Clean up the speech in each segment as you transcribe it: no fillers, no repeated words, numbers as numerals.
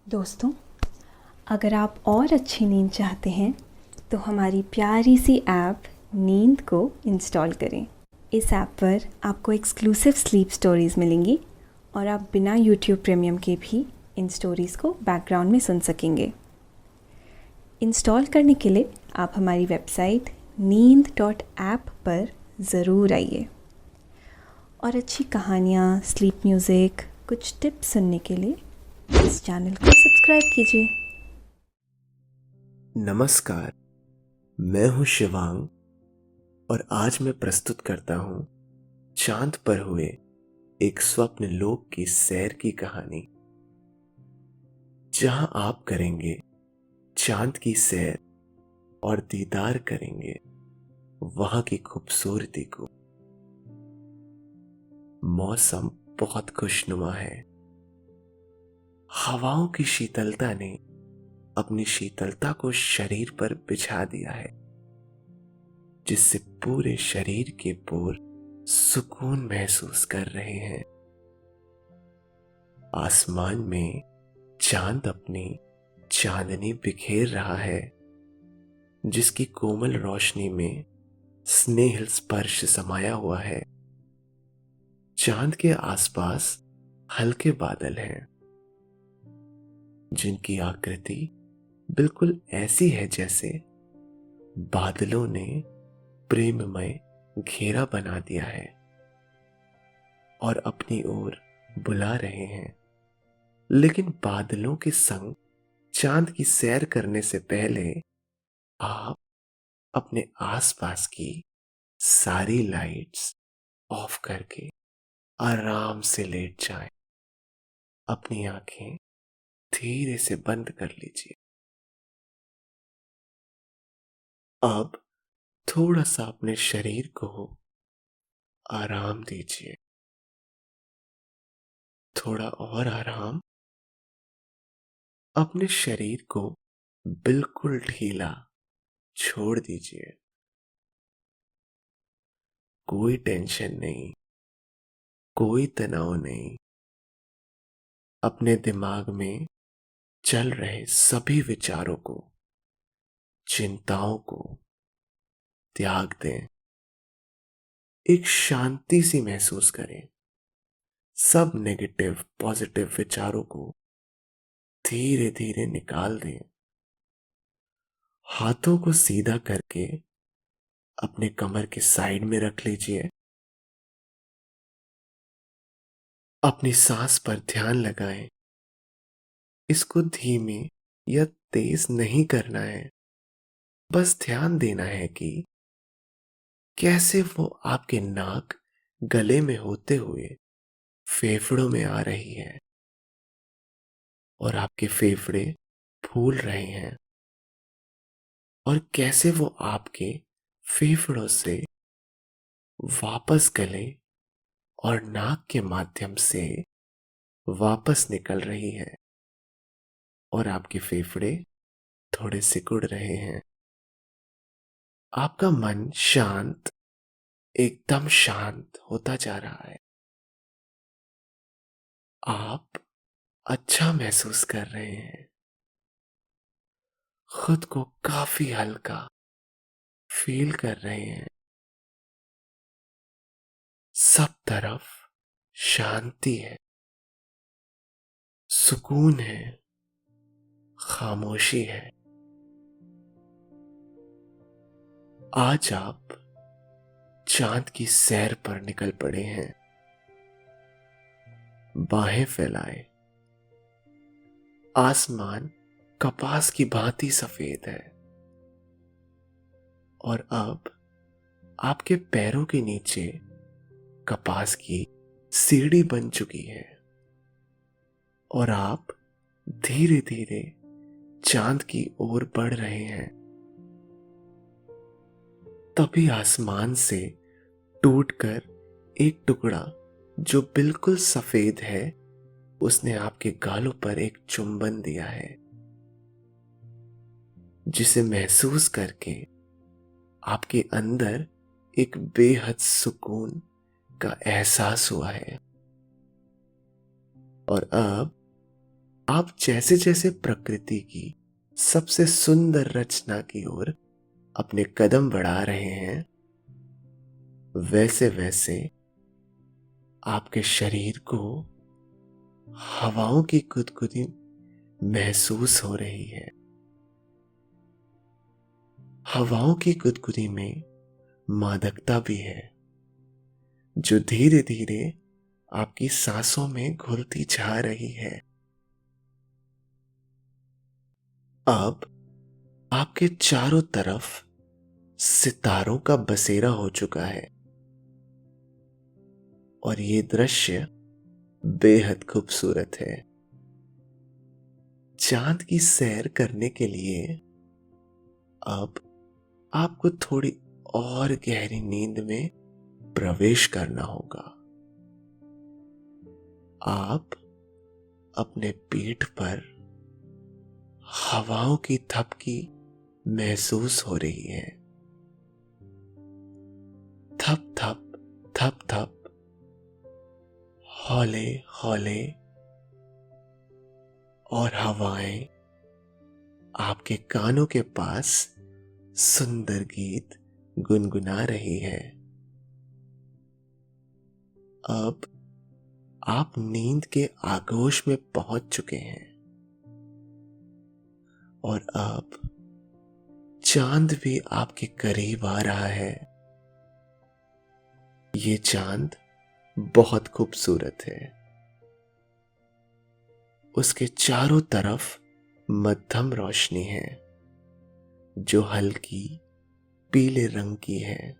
दोस्तों, अगर आप और अच्छी नींद चाहते हैं तो हमारी प्यारी सी ऐप नींद को इंस्टॉल करें। इस ऐप पर आपको एक्सक्लूसिव स्लीप स्टोरीज़ मिलेंगी और आप बिना यूट्यूब प्रीमियम के भी इन स्टोरीज़ को बैकग्राउंड में सुन सकेंगे। इंस्टॉल करने के लिए आप हमारी वेबसाइट neend.app पर ज़रूर आइए और अच्छी कहानियाँ, स्लीप म्यूज़िक, कुछ टिप्स सुनने के लिए इस चैनल को सब्सक्राइब कीजिए। नमस्कार, मैं हूं शिवांग और आज मैं प्रस्तुत करता हूं चांद पर हुए एक स्वप्न लोक की सैर की कहानी, जहां आप करेंगे चांद की सैर और दीदार करेंगे वहां की खूबसूरती को। मौसम बहुत खुशनुमा है। हवाओं की शीतलता ने अपनी शीतलता को शरीर पर बिछा दिया है, जिससे पूरे शरीर के पोर सुकून महसूस कर रहे हैं। आसमान में चांद अपनी चांदनी बिखेर रहा है, जिसकी कोमल रोशनी में स्नेह स्पर्श समाया हुआ है। चांद के आसपास हल्के बादल हैं, जिनकी आकृति बिल्कुल ऐसी है जैसे बादलों ने प्रेममय घेरा बना दिया है और अपनी ओर बुला रहे हैं। लेकिन बादलों के संग चांद की सैर करने से पहले आप अपने आसपास की सारी लाइट्स ऑफ करके आराम से लेट जाएं। अपनी आंखें धीरे से बंद कर लीजिए। अब थोड़ा सा अपने शरीर को आराम दीजिए। थोड़ा और आराम। अपने शरीर को बिल्कुल ढीला छोड़ दीजिए। कोई टेंशन नहीं, कोई तनाव नहीं। अपने दिमाग में चल रहे सभी विचारों को, चिंताओं को त्याग दें। एक शांति सी महसूस करें। सब नेगेटिव पॉजिटिव विचारों को धीरे धीरे निकाल दें। हाथों को सीधा करके अपने कमर के साइड में रख लीजिए। अपनी सांस पर ध्यान लगाएं। इसको धीमे या तेज नहीं करना है, बस ध्यान देना है कि कैसे वो आपके नाक गले में होते हुए फेफड़ों में आ रही है और आपके फेफड़े फूल रहे हैं, और कैसे वो आपके फेफड़ों से वापस गले और नाक के माध्यम से वापस निकल रही है और आपके फेफड़े थोड़े सिकुड़ रहे हैं। आपका मन शांत, एकदम शांत होता जा रहा है। आप अच्छा महसूस कर रहे हैं। खुद को काफी हल्का फील कर रहे हैं। सब तरफ शांति है, सुकून है, खामोशी है। आज आप चांद की सैर पर निकल पड़े हैं। बाहें फैलाएं। आसमान कपास की भांति सफेद है और अब आपके पैरों के नीचे कपास की सीढ़ी बन चुकी है और आप धीरे धीरे चांद की ओर बढ़ रहे हैं। तभी आसमान से टूटकर एक टुकड़ा जो बिल्कुल सफेद है, उसने आपके गालों पर एक चुंबन दिया है, जिसे महसूस करके आपके अंदर एक बेहद सुकून का एहसास हुआ है। और अब आप जैसे जैसे प्रकृति की सबसे सुंदर रचना की ओर अपने कदम बढ़ा रहे हैं, वैसे वैसे आपके शरीर को हवाओं की गुदगुदी महसूस हो रही है। हवाओं की गुदगुदी में मादकता भी है, जो धीरे धीरे आपकी सांसों में घुलती जा रही है। अब आपके चारों तरफ सितारों का बसेरा हो चुका है और ये दृश्य बेहद खूबसूरत है। चांद की सैर करने के लिए अब आपको थोड़ी और गहरी नींद में प्रवेश करना होगा। आप अपने पीठ पर हवाओं की थपकी महसूस हो रही है। थप थप थप थप, हौले हौले, और हवाएं आपके कानों के पास सुंदर गीत गुनगुना रही है। अब आप नींद के आगोश में पहुंच चुके हैं और अब चांद भी आपके करीब आ रहा है। ये चांद बहुत खूबसूरत है। उसके चारों तरफ मध्यम रोशनी है, जो हल्की पीले रंग की है।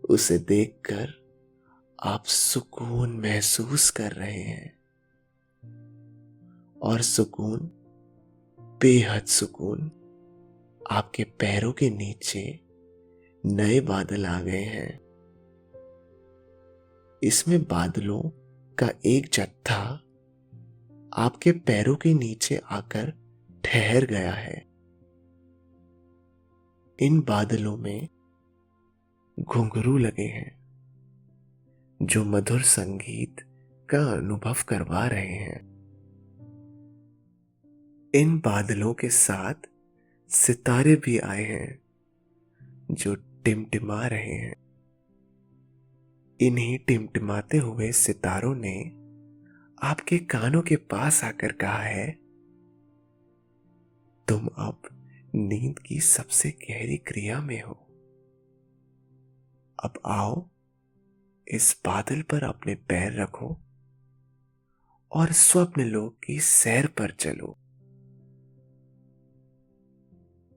उसे देखकर आप सुकून महसूस कर रहे हैं और सुकून, बेहद सुकून, आपके पैरों के नीचे नए बादल आ गए हैं। इसमें बादलों का एक जत्था आपके पैरों के नीचे आकर ठहर गया है। इन बादलों में घुंघरू लगे हैं, जो मधुर संगीत का अनुभव करवा रहे हैं। इन बादलों के साथ सितारे भी आए हैं, जो टिमटिमा रहे हैं। इन्हीं टिमटिमाते हुए सितारों ने आपके कानों के पास आकर कहा है, तुम अब नींद की सबसे गहरी क्रिया में हो। अब आओ, इस बादल पर अपने पैर रखो और स्वप्न लोक की सैर पर चलो।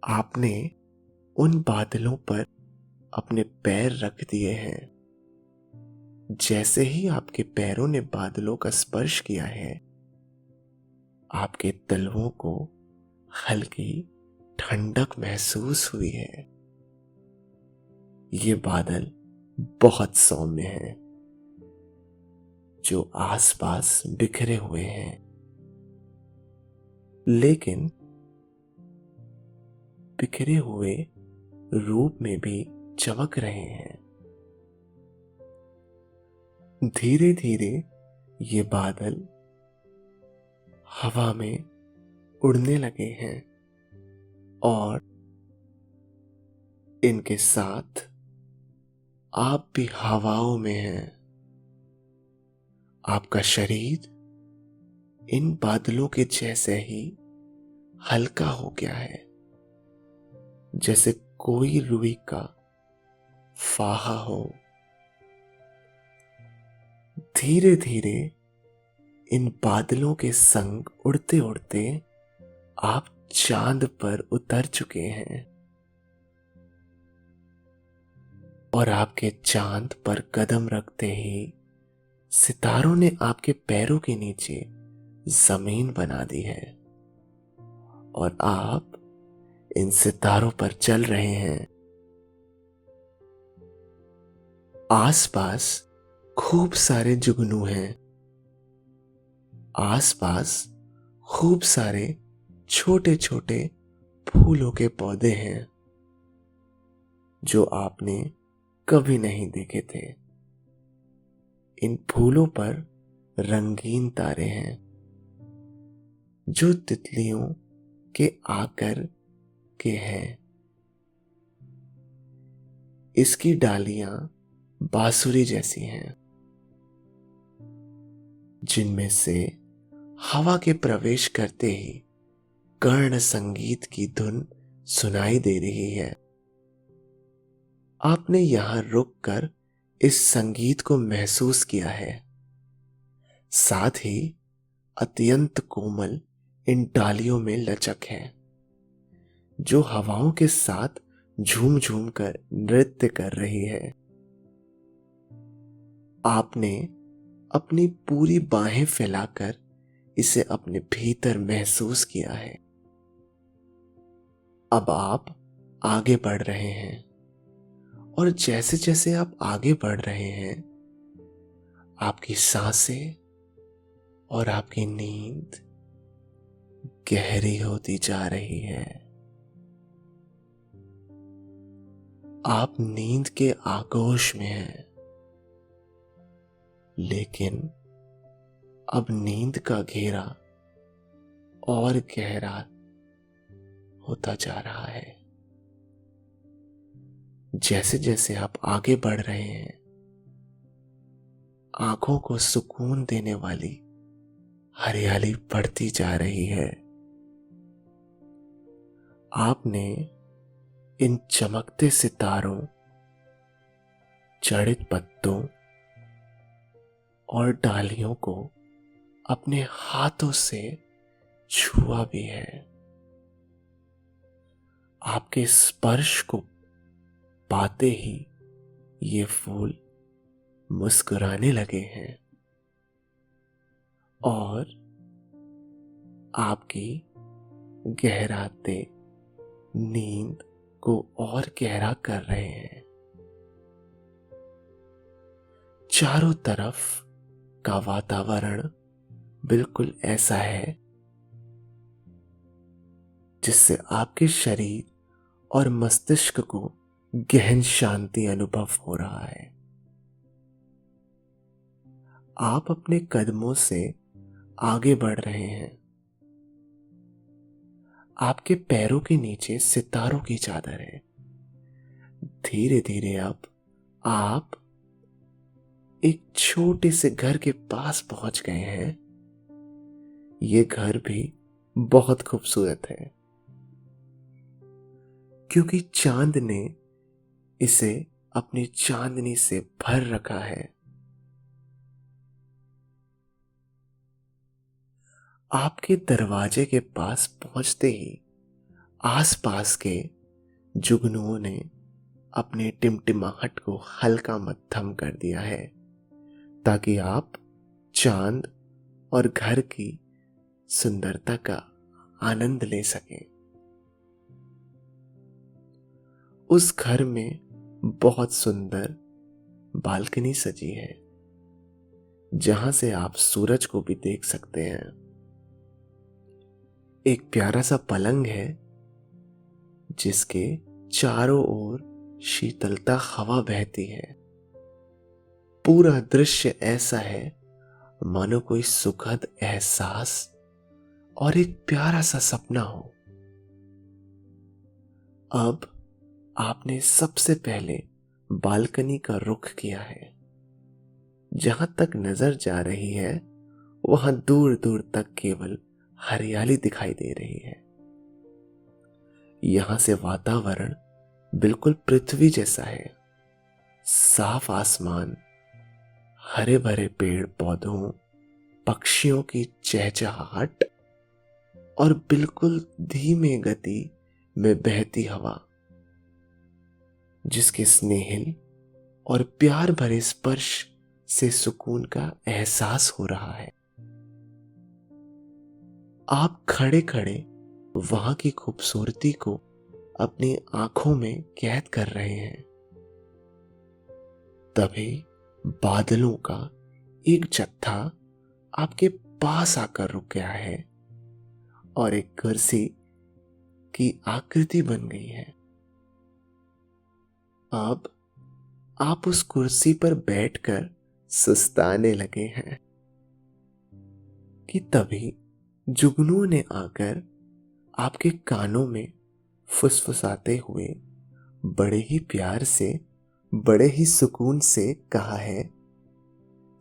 आपने उन बादलों पर अपने पैर रख दिए हैं। जैसे ही आपके पैरों ने बादलों का स्पर्श किया है, आपके तलवों को हल्की ठंडक महसूस हुई है। ये बादल बहुत सौम्य हैं, जो आसपास बिखरे हुए हैं, लेकिन बिखरे हुए रूप में भी चमक रहे हैं। धीरे धीरे ये बादल हवा में उड़ने लगे हैं और इनके साथ आप भी हवाओं में हैं। आपका शरीर इन बादलों के जैसे ही हल्का हो गया है, जैसे कोई रुई का फाहा हो। धीरे धीरे इन बादलों के संग उड़ते उड़ते आप चांद पर उतर चुके हैं और आपके चांद पर कदम रखते ही सितारों ने आपके पैरों के नीचे जमीन बना दी है और आप इन सितारों पर चल रहे हैं। आसपास खूब सारे जुगनू हैं। आसपास खूब सारे छोटे छोटे फूलों के पौधे हैं, जो आपने कभी नहीं देखे थे। इन फूलों पर रंगीन तारे हैं। जो तितलियों के आकर के हैं। इसकी डालियां बांसुरी जैसी हैं, जिनमें से हवा के प्रवेश करते ही कर्ण संगीत की धुन सुनाई दे रही है। आपने यहां रुककर इस संगीत को महसूस किया है। साथ ही अत्यंत कोमल इन डालियों में लचक है, जो हवाओं के साथ झूम झूम कर नृत्य कर रही है। आपने अपनी पूरी बाहें फैलाकर इसे अपने भीतर महसूस किया है। अब आप आगे बढ़ रहे हैं, और जैसे जैसे आप आगे बढ़ रहे हैं, आपकी सांसें और आपकी नींद गहरी होती जा रही है। आप नींद के आगोश में हैं, लेकिन अब नींद का घेरा और गहरा होता जा रहा है। जैसे जैसे आप आगे बढ़ रहे हैं, आंखों को सुकून देने वाली हरियाली बढ़ती जा रही है। आपने इन चमकते सितारों, जड़ित पत्तों और डालियों को अपने हाथों से छुआ भी है। आपके स्पर्श को पाते ही ये फूल मुस्कुराने लगे हैं और आपकी गहराते नींद को और गहरा कर रहे हैं। चारों तरफ का वातावरण बिल्कुल ऐसा है जिससे आपके शरीर और मस्तिष्क को गहन शांति अनुभव हो रहा है। आप अपने कदमों से आगे बढ़ रहे हैं। आपके पैरों के नीचे सितारों की चादर है। धीरे धीरे अब आप एक छोटे से घर के पास पहुंच गए हैं। ये घर भी बहुत खूबसूरत है, क्योंकि चांद ने इसे अपनी चांदनी से भर रखा है। आपके दरवाजे के पास पहुंचते ही आसपास के जुगनुओं ने अपने टिमटिमाहट को हल्का मध्यम कर दिया है, ताकि आप चांद और घर की सुंदरता का आनंद ले सकें। उस घर में बहुत सुंदर बालकनी सजी है, जहां से आप सूरज को भी देख सकते हैं। एक प्यारा सा पलंग है, जिसके चारों ओर शीतलता हवा बहती है। पूरा दृश्य ऐसा है मानो कोई सुखद एहसास और एक प्यारा सा सपना हो। अब आपने सबसे पहले बालकनी का रुख किया है। जहां तक नजर जा रही है, वहां दूर दूर तक केवल हरियाली दिखाई दे रही है। यहां से वातावरण बिल्कुल पृथ्वी जैसा है। साफ आसमान, हरे भरे पेड़ पौधों, पक्षियों की चहचहाहट और बिल्कुल धीमे गति में बहती हवा, जिसके स्नेहिल और प्यार भरे स्पर्श से सुकून का एहसास हो रहा है। आप खड़े खड़े वहां की खूबसूरती को अपनी आंखों में कैद कर रहे हैं। तभी बादलों का एक जत्था आपके पास आकर रुक गया है और एक कुर्सी की आकृति बन गई है। अब आप उस कुर्सी पर बैठकर सुस्ताने लगे हैं कि तभी जुगनू ने आकर आपके कानों में फुसफुसाते हुए बड़े ही प्यार से, बड़े ही सुकून से कहा है,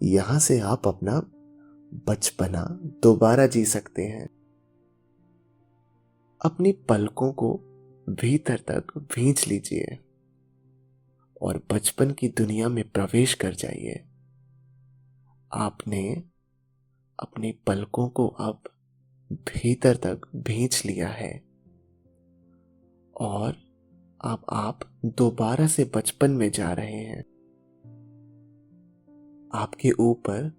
यहां से आप अपना बचपना दोबारा जी सकते हैं। अपनी पलकों को भीतर तक भींच लीजिए और बचपन की दुनिया में प्रवेश कर जाइए। आपने अपनी पलकों को अब भीतर तक भींच लिया है और अब आप दोबारा से बचपन में जा रहे हैं। आपके ऊपर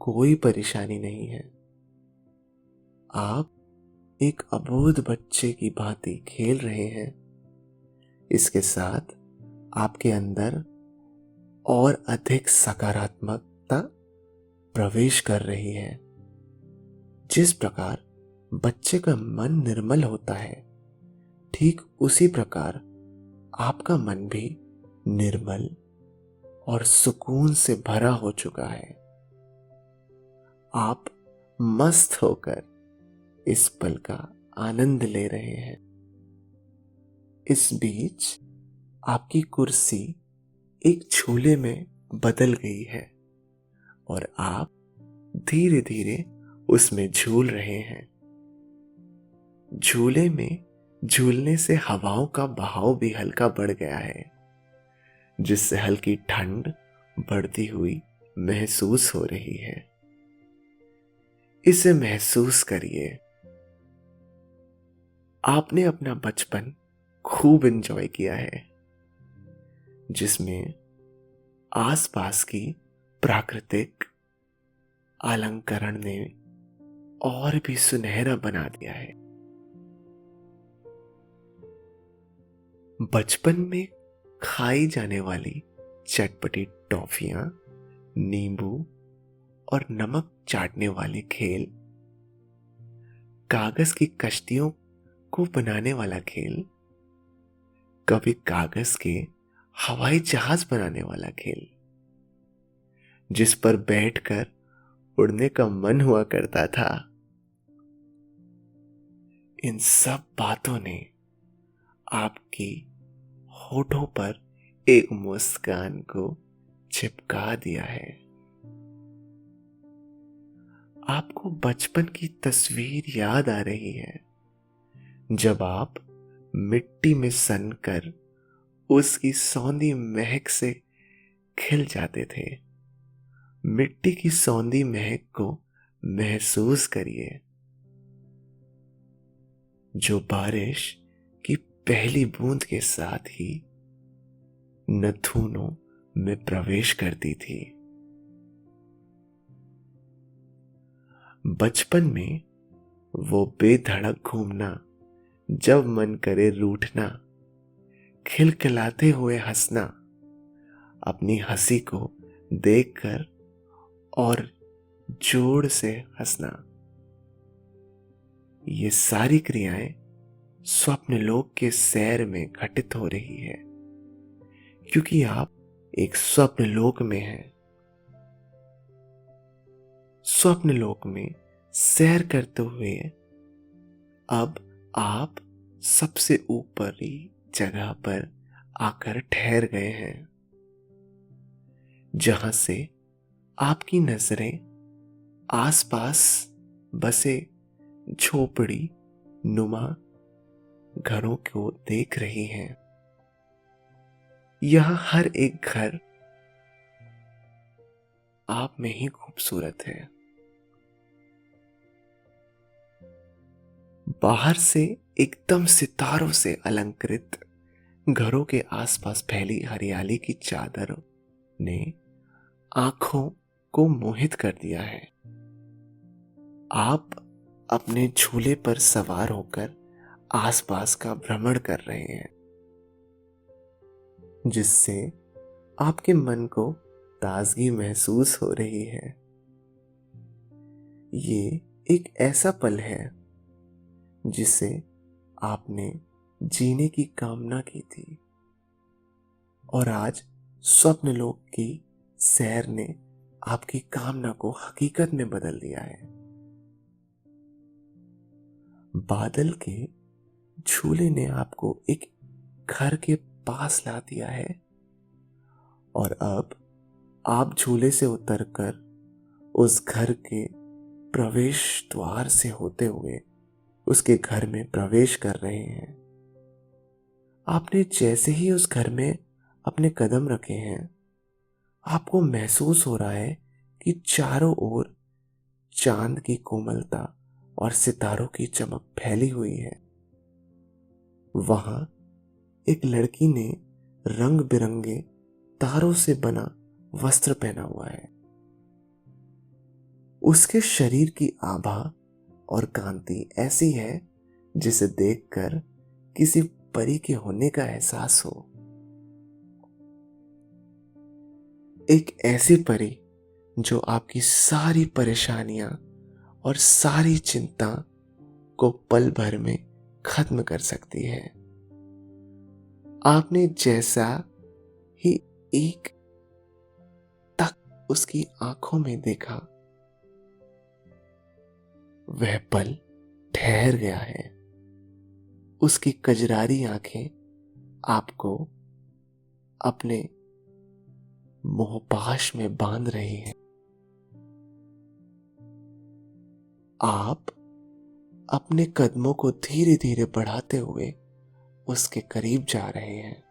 कोई परेशानी नहीं है। आप एक अबोध बच्चे की भांति खेल रहे हैं। इसके साथ आपके अंदर और अधिक सकारात्मकता प्रवेश कर रही है। जिस प्रकार बच्चे का मन निर्मल होता है, ठीक उसी प्रकार आपका मन भी निर्मल और सुकून से भरा हो चुका है। आप मस्त होकर इस पल का आनंद ले रहे हैं। इस बीच आपकी कुर्सी एक झूले में बदल गई है और आप धीरे धीरे उसमें झूल रहे हैं। झूले में झूलने से हवाओं का बहाव भी हल्का बढ़ गया है, जिससे हल्की ठंड बढ़ती हुई महसूस हो रही है। इसे महसूस करिए। आपने अपना बचपन खूब एंजॉय किया है, जिसमें आसपास की प्राकृतिक अलंकरण ने और भी सुनहरा बना दिया है। बचपन में खाई जाने वाली चटपटी टॉफियां, नींबू और नमक चाटने वाले खेल, कागज की कश्तियों को बनाने वाला खेल, कभी कागज के हवाई जहाज बनाने वाला खेल, जिस पर बैठकर उड़ने का मन हुआ करता था, इन सब बातों ने आपकी होठों पर एक मुस्कान को चिपका दिया है। आपको बचपन की तस्वीर याद आ रही है, जब आप मिट्टी में सनकर उसकी सौंधी महक से खिल जाते थे। मिट्टी की सौंधी महक को महसूस करिए, जो बारिश की पहली बूंद के साथ ही नथुनों में प्रवेश करती थी। बचपन में वो बेधड़क घूमना, जब मन करे रूठना, खिलखिलाते हुए हंसना, अपनी हंसी को देखकर और जोर से हंसना, ये सारी क्रियाएं स्वप्न लोक के सैर में घटित हो रही है, क्योंकि आप एक स्वप्न लोक में हैं। स्वप्न लोक में सैर करते हुए अब आप सबसे ऊपरी जगह पर आकर ठहर गए हैं, जहां से आपकी नजरें आसपास बसे झोपड़ी नुमा घरों को देख रही हैं। यहां हर एक घर आप में ही खूबसूरत है। बाहर से एकदम सितारों से अलंकृत घरों के आसपास फैली हरियाली की चादर ने आंखों को मोहित कर दिया है। आप अपने झूले पर सवार होकर आसपास का भ्रमण कर रहे हैं, जिससे आपके मन को ताजगी महसूस हो रही है। ये एक ऐसा पल है जिसे आपने जीने की कामना की थी, और आज स्वप्नलोक की सैर ने आपकी कामना को हकीकत में बदल दिया है। बादल के झूले ने आपको एक घर के पास ला दिया है और अब आप झूले से उतरकर उस घर के प्रवेश द्वार से होते हुए उसके घर में प्रवेश कर रहे हैं। आपने जैसे ही उस घर में अपने कदम रखे हैं, आपको महसूस हो रहा है कि चारों ओर चांद की कोमलता और सितारों की चमक फैली हुई है। वहां एक लड़की ने रंग बिरंगे तारों से बना वस्त्र पहना हुआ है। उसके शरीर की आभा और कांति ऐसी है जिसे देखकर किसी परी के होने का एहसास हो। एक ऐसी परी जो आपकी सारी परेशानियां और सारी चिंता को पल भर में खत्म कर सकती है। आपने जैसा ही एक तक उसकी आंखों में देखा, वह पल ठहर गया है। उसकी कजरारी आंखें आपको अपने मोहपाश में बांध रही हैं। आप अपने कदमों को धीरे धीरे बढ़ाते हुए उसके करीब जा रहे हैं।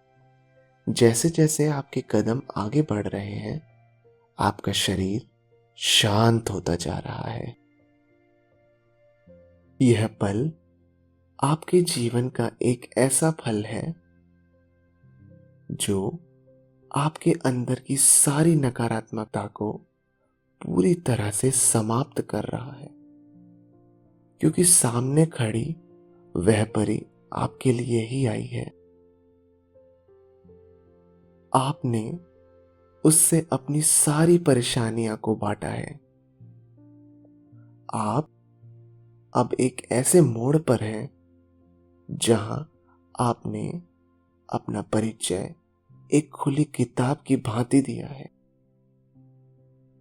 जैसे जैसे आपके कदम आगे बढ़ रहे हैं, आपका शरीर शांत होता जा रहा है। यह पल आपके जीवन का एक ऐसा फल है जो आपके अंदर की सारी नकारात्मकता को पूरी तरह से समाप्त कर रहा है, क्योंकि सामने खड़ी वह परी आपके लिए ही आई है। आपने उससे अपनी सारी परेशानियां को बांटा है। आप अब एक ऐसे मोड़ पर हैं जहां आपने अपना परिचय एक खुली किताब की भांति दिया है।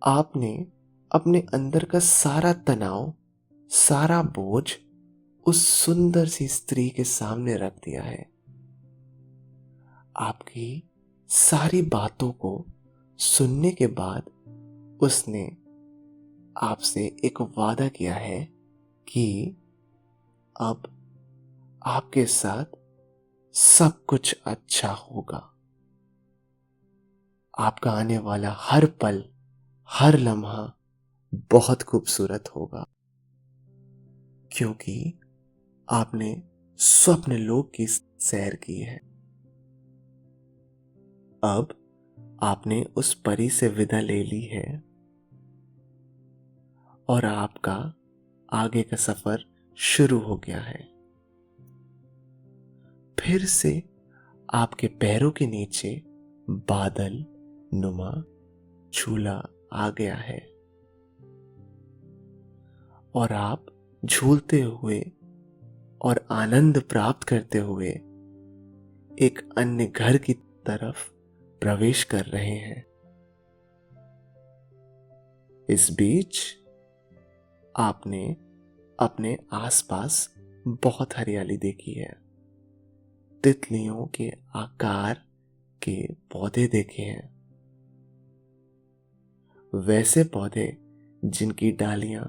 आपने अपने अंदर का सारा तनाव, सारा बोझ उस सुंदर सी स्त्री के सामने रख दिया है। आपकी सारी बातों को सुनने के बाद उसने आपसे एक वादा किया है कि अब आपके साथ सब कुछ अच्छा होगा। आपका आने वाला हर पल, हर लम्हा बहुत खूबसूरत होगा, क्योंकि आपने स्वप्न लोक की सैर की है। अब आपने उस परी से विदा ले ली है और आपका आगे का सफर शुरू हो गया है। फिर से आपके पैरों के नीचे बादल नुमा झूला आ गया है और आप झूलते हुए और आनंद प्राप्त करते हुए एक अन्य घर की तरफ प्रवेश कर रहे हैं। इस बीच आपने अपने आसपास बहुत हरियाली देखी है। तितलियों के आकार के पौधे देखे हैं, वैसे पौधे जिनकी डालियां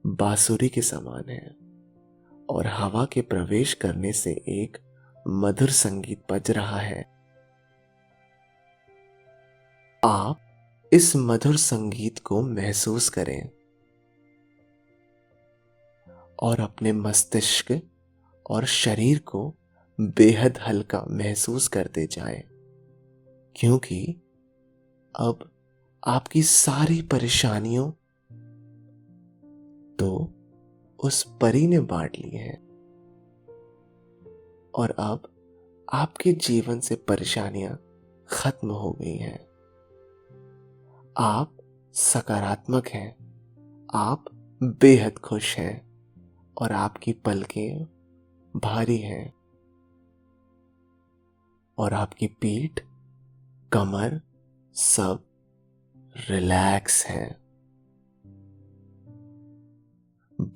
बांसुरी के समान हैं और हवा के प्रवेश करने से एक मधुर संगीत बज रहा है। आप इस मधुर संगीत को महसूस करें और अपने मस्तिष्क और शरीर को बेहद हल्का महसूस करते जाएं, क्योंकि अब आपकी सारी परेशानियों तो उस परी ने बांट ली है और अब आपके जीवन से परेशानियां खत्म हो गई हैं। आप सकारात्मक हैं, आप बेहद खुश हैं और आपकी पलकें भारी हैं और आपकी पीठ, कमर सब रिलैक्स हैं।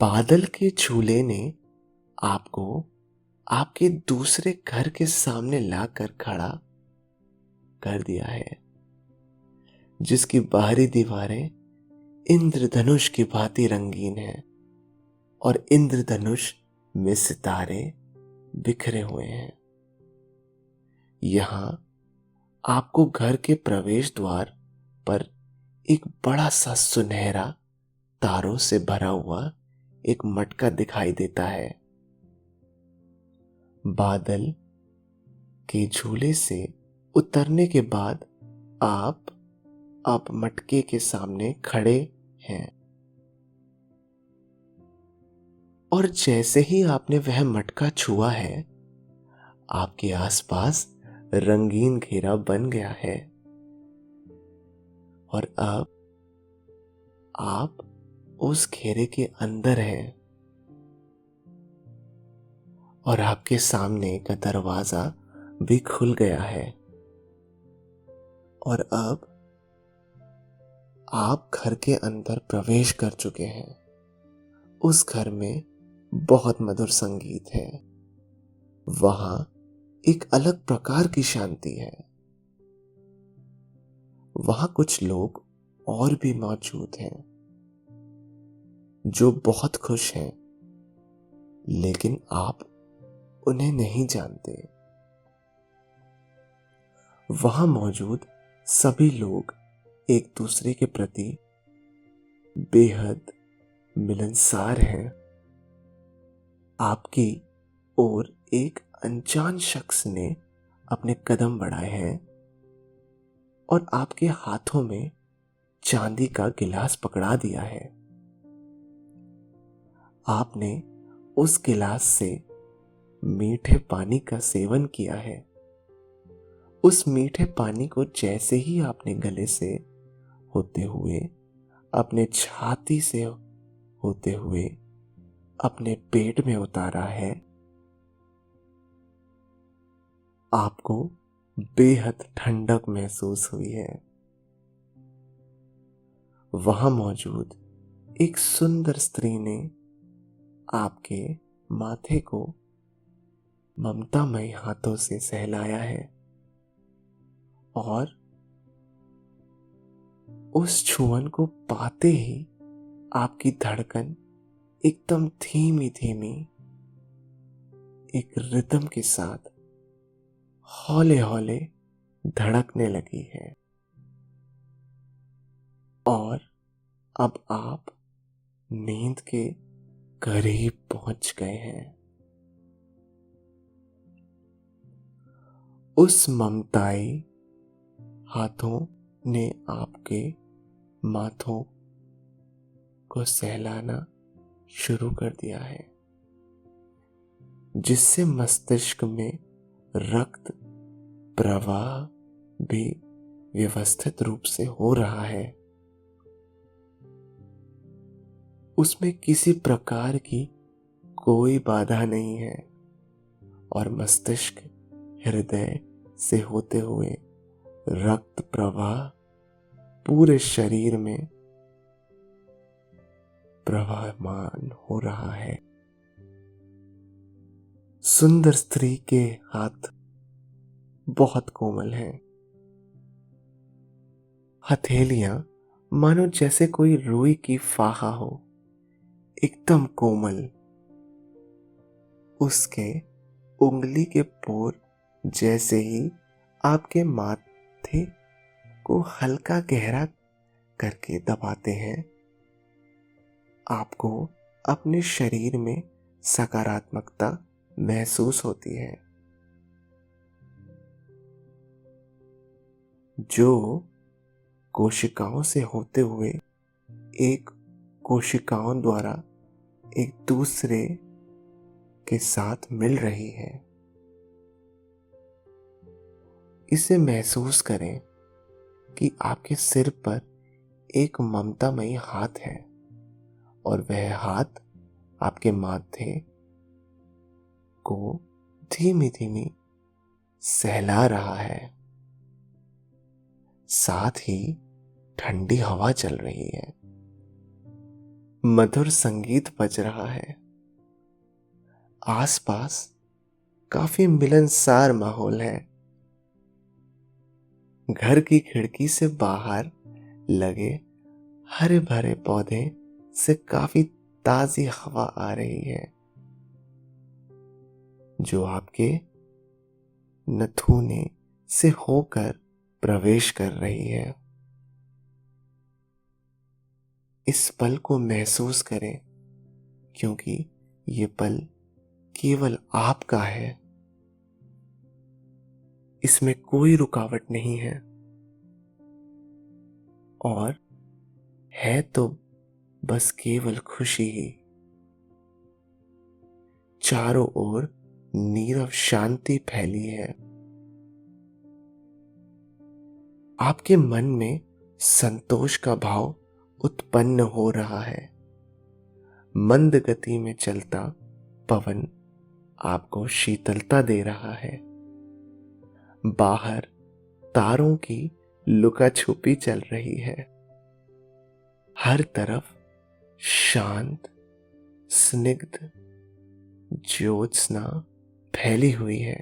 बादल के झूले ने आपको आपके दूसरे घर के सामने लाकर खड़ा कर दिया है, जिसकी बाहरी दीवारें इंद्रधनुष की भांति रंगीन हैं और इंद्रधनुष में सितारे बिखरे हुए हैं। यहां आपको घर के प्रवेश द्वार पर एक बड़ा सा सुनहरा तारों से भरा हुआ एक मटका दिखाई देता है। बादल के झूले से उतरने के बाद आप मटके के सामने खड़े हैं और जैसे ही आपने वह मटका छुआ है, आपके आसपास रंगीन घेरा बन गया है और अब आप उस घेरे के अंदर हैं और आपके सामने का दरवाजा भी खुल गया है और अब आप घर के अंदर प्रवेश कर चुके हैं। उस घर में बहुत मधुर संगीत है। वहां एक अलग प्रकार की शांति है। वहां कुछ लोग और भी मौजूद हैं जो बहुत खुश हैं, लेकिन आप उन्हें नहीं जानते। वहां मौजूद सभी लोग एक दूसरे के प्रति बेहद मिलनसार हैं। आपकी ओर एक अनजान शख्स ने अपने कदम बढ़ाए हैं और आपके हाथों में चांदी का गिलास पकड़ा दिया है। आपने उस गिलास से मीठे पानी का सेवन किया है। उस मीठे पानी को जैसे ही आपने गले से होते हुए, अपने छाती से होते हुए अपने पेट में उतारा है, आपको बेहद ठंडक महसूस हुई है। वहां मौजूद एक सुंदर स्त्री ने आपके माथे को ममतामयी हाथों से सहलाया है और उस छुअन को पाते ही आपकी धड़कन एकदम धीमी धीमी एक रिदम के साथ हौले हौले धड़कने लगी है और अब आप नींद के करीब पहुंच गए हैं। उस ममताई हाथों ने आपके माथों को सहलाना शुरू कर दिया है, जिससे मस्तिष्क में रक्त प्रवाह भी व्यवस्थित रूप से हो रहा है। उसमें किसी प्रकार की कोई बाधा नहीं है और मस्तिष्क हृदय से होते हुए रक्त प्रवाह पूरे शरीर में प्रवाहमान हो रहा है। सुंदर स्त्री के हाथ बहुत कोमल हैं। हथेलियां मानो जैसे कोई रुई की फाहा हो, एकदम कोमल। उसके उंगली के पोर जैसे ही आपके माथे को हल्का गहरा करके दबाते हैं, आपको अपने शरीर में सकारात्मकता महसूस होती है। जो कोशिकाओं से होते हुए एक कोशिकाओं द्वारा एक दूसरे के साथ मिल रही है। इसे महसूस करें कि आपके सिर पर एक ममतामयी हाथ है और वह हाथ आपके माथे को धीमी धीमी सहला रहा है। साथ ही ठंडी हवा चल रही है, मधुर संगीत बज रहा है। आसपास काफी मिलनसार माहौल है। घर की खिड़की से बाहर लगे हरे भरे पौधे से काफी ताजी हवा आ रही है जो आपके नथुने से होकर प्रवेश कर रही है। इस पल को महसूस करें क्योंकि ये पल केवल आपका है। इसमें कोई रुकावट नहीं है और है तो बस केवल खुशी ही। चारों ओर नीरव शांति फैली है। आपके मन में संतोष का भाव उत्पन्न हो रहा है। मंद गति में चलता पवन आपको शीतलता दे रहा है। बाहर तारों की लुका छुपी चल रही है। हर तरफ शांत स्निग्ध ज्योत्सना फैली हुई है।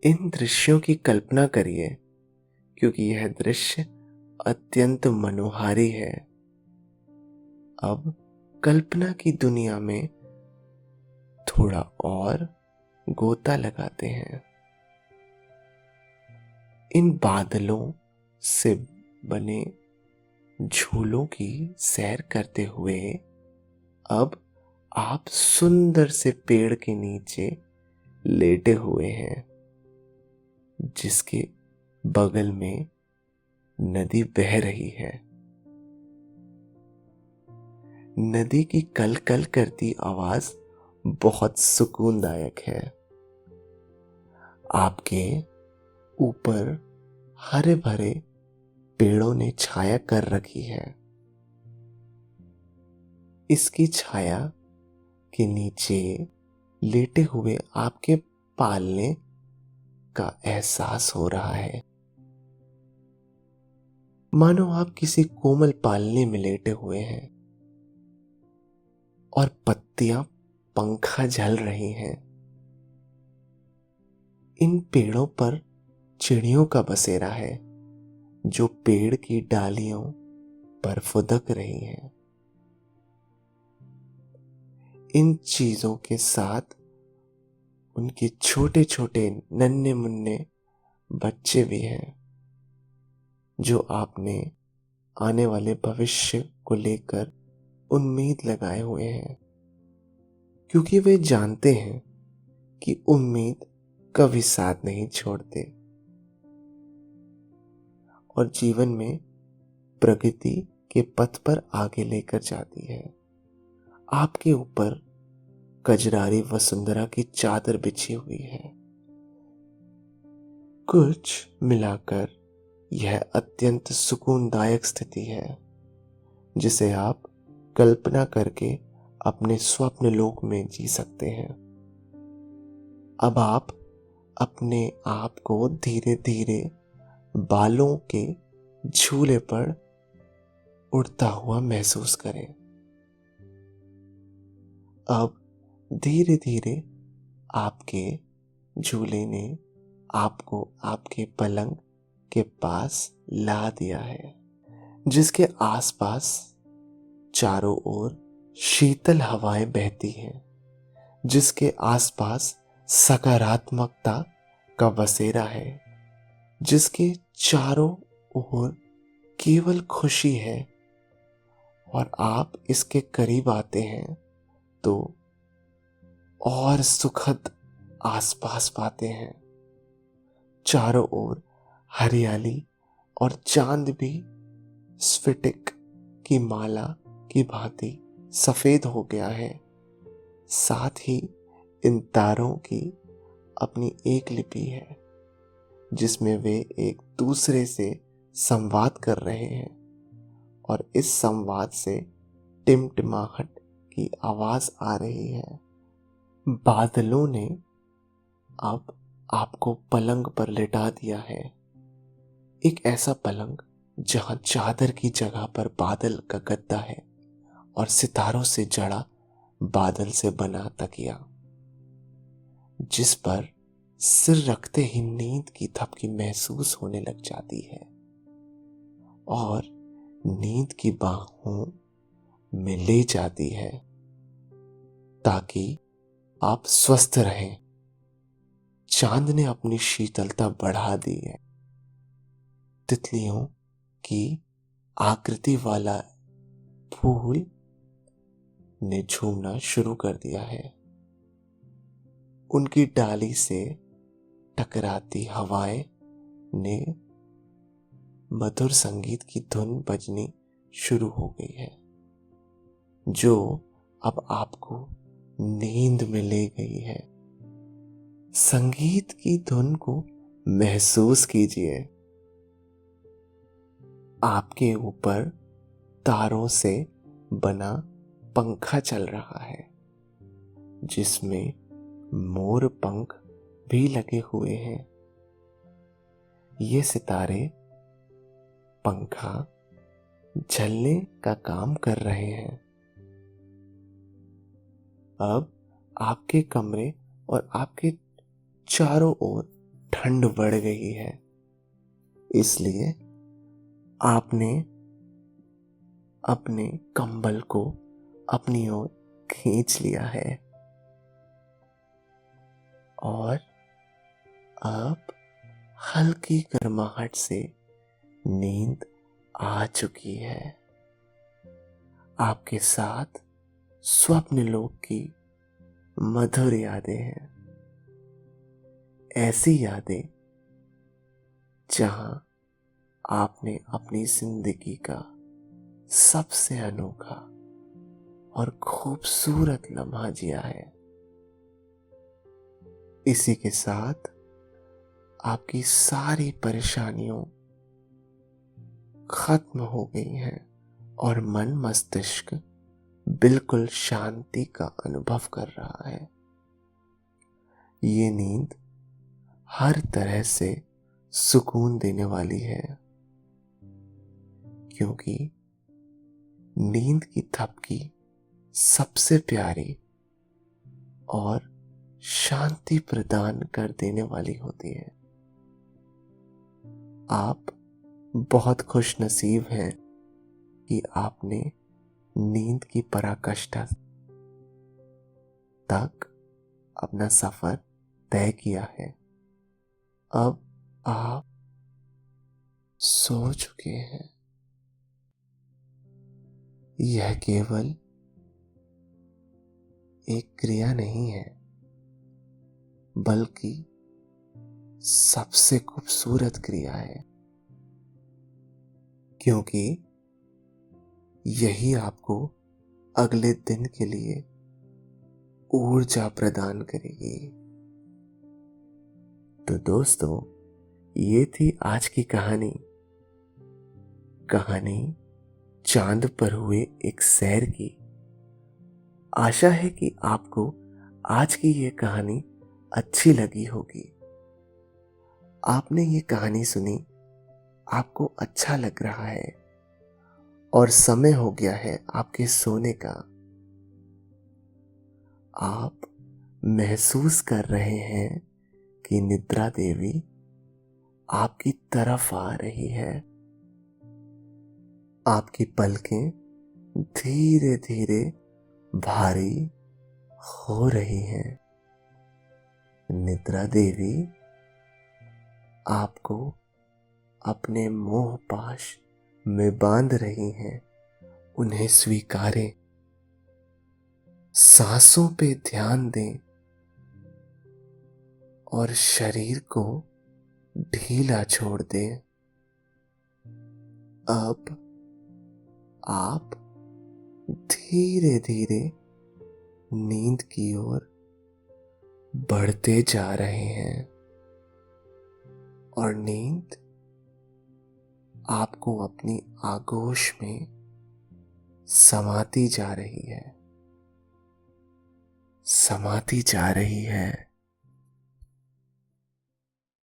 इन दृश्यों की कल्पना करिए क्योंकि यह दृश्य अत्यंत मनोहारी है। अब कल्पना की दुनिया में थोड़ा और गोता लगाते हैं। इन बादलों से बने झूलों की सैर करते हुए अब आप सुंदर से पेड़ के नीचे लेटे हुए हैं जिसके बगल में नदी बह रही है। नदी की कल कल करती आवाज बहुत सुकूनदायक है। आपके ऊपर हरे भरे पेड़ों ने छाया कर रखी है। इसकी छाया के नीचे लेटे हुए आपके पालने का एहसास हो रहा है। मानो आप किसी कोमल पालने में लेटे हुए हैं और पत्तियां पंखा झल रही हैं। इन पेड़ों पर चिड़ियों का बसेरा है जो पेड़ की डालियों पर फुदक रही हैं। इन चीजों के साथ उनके छोटे छोटे नन्हे मुन्ने बच्चे भी हैं जो आपने आने वाले भविष्य को लेकर उम्मीद लगाए हुए हैं क्योंकि वे जानते हैं कि उम्मीद कभी साथ नहीं छोड़ते और जीवन में प्रगति के पथ पर आगे लेकर जाती है। आपके ऊपर कजरारी वसुंधरा की चादर बिछी हुई है। कुछ मिलाकर यह अत्यंत सुकूनदायक स्थिति है जिसे आप कल्पना करके अपने स्वप्न लोक में जी सकते हैं। अब आप अपने आप को धीरे धीरे बालों के झूले पर उड़ता हुआ महसूस करें। अब धीरे धीरे आपके झूले ने आपको आपके पलंग के पास ला दिया है जिसके आसपास चारों ओर शीतल हवाएं बहती हैं, जिसके आसपास सकारात्मकता का बसेरा है, जिसके चारों ओर केवल खुशी है और आप इसके करीब आते हैं तो और सुखद आसपास पाते हैं। चारों ओर हरियाली और चांद भी स्फटिक की माला की भांति सफेद हो गया है। साथ ही इन तारों की अपनी एक लिपि है जिसमें वे एक दूसरे से संवाद कर रहे हैं और इस संवाद से टिमटिमाहट की आवाज आ रही है। बादलों ने अब आपको पलंग पर लिटा दिया है। एक ऐसा पलंग जहां चादर की जगह पर बादल का गद्दा है और सितारों से जड़ा बादल से बना तकिया, जिस पर सिर रखते ही नींद की थपकी महसूस होने लग जाती है और नींद की बाहों में ले जाती है ताकि आप स्वस्थ रहें। चांद ने अपनी शीतलता बढ़ा दी है। तितलियों की आकृति वाला फूल ने झूमना शुरू कर दिया है। उनकी डाली से टकराती हवाएं ने मधुर संगीत की धुन बजनी शुरू हो गई है, जो अब आपको नींद में ले गई है। संगीत की धुन को महसूस कीजिए। आपके ऊपर तारों से बना पंखा चल रहा है, जिसमें मोर पंख भी लगे हुए हैं। ये सितारे पंखा झलने का काम कर रहे हैं। अब आपके कमरे और आपके चारों ओर ठंड बढ़ गई है, इसलिए आपने अपने कंबल को अपनी ओर खींच लिया है और अब हल्की गर्माहट से नींद आ चुकी है। आपके साथ स्वप्न लोक की मधुर यादें हैं, ऐसी यादें जहां आपने अपनी जिंदगी का सबसे अनोखा और खूबसूरत लम्हा जिया है। इसी के साथ आपकी सारी परेशानियों खत्म हो गई हैं और मन मस्तिष्क बिल्कुल शांति का अनुभव कर रहा है। ये नींद हर तरह से सुकून देने वाली है, क्योंकि नींद की थपकी सबसे प्यारी और शांति प्रदान कर देने वाली होती है। आप बहुत खुश नसीब हैं कि आपने नींद की पराकाष्ठा तक अपना सफर तय किया है। अब आप सो चुके हैं। यह केवल एक क्रिया नहीं है, बल्कि सबसे खूबसूरत क्रिया है, क्योंकि यही आपको अगले दिन के लिए ऊर्जा प्रदान करेगी। तो दोस्तों, ये थी आज की कहानी चांद पर हुए एक सैर की। आशा है कि आपको आज की ये कहानी अच्छी लगी होगी। आपने ये कहानी सुनी, आपको अच्छा लग रहा है और समय हो गया है आपके सोने का। आप महसूस कर रहे हैं कि निद्रा देवी आपकी तरफ आ रही है। आपकी पलकें धीरे धीरे भारी हो रही हैं। निद्रा देवी आपको अपने मोह पाश में बांध रही हैं। उन्हें स्वीकारें, सांसों पे ध्यान दें और शरीर को ढीला छोड़ दें। अब आप धीरे धीरे नींद की ओर बढ़ते जा रहे हैं और नींद आपको अपनी आगोश में समाती जा रही है, समाती जा रही है।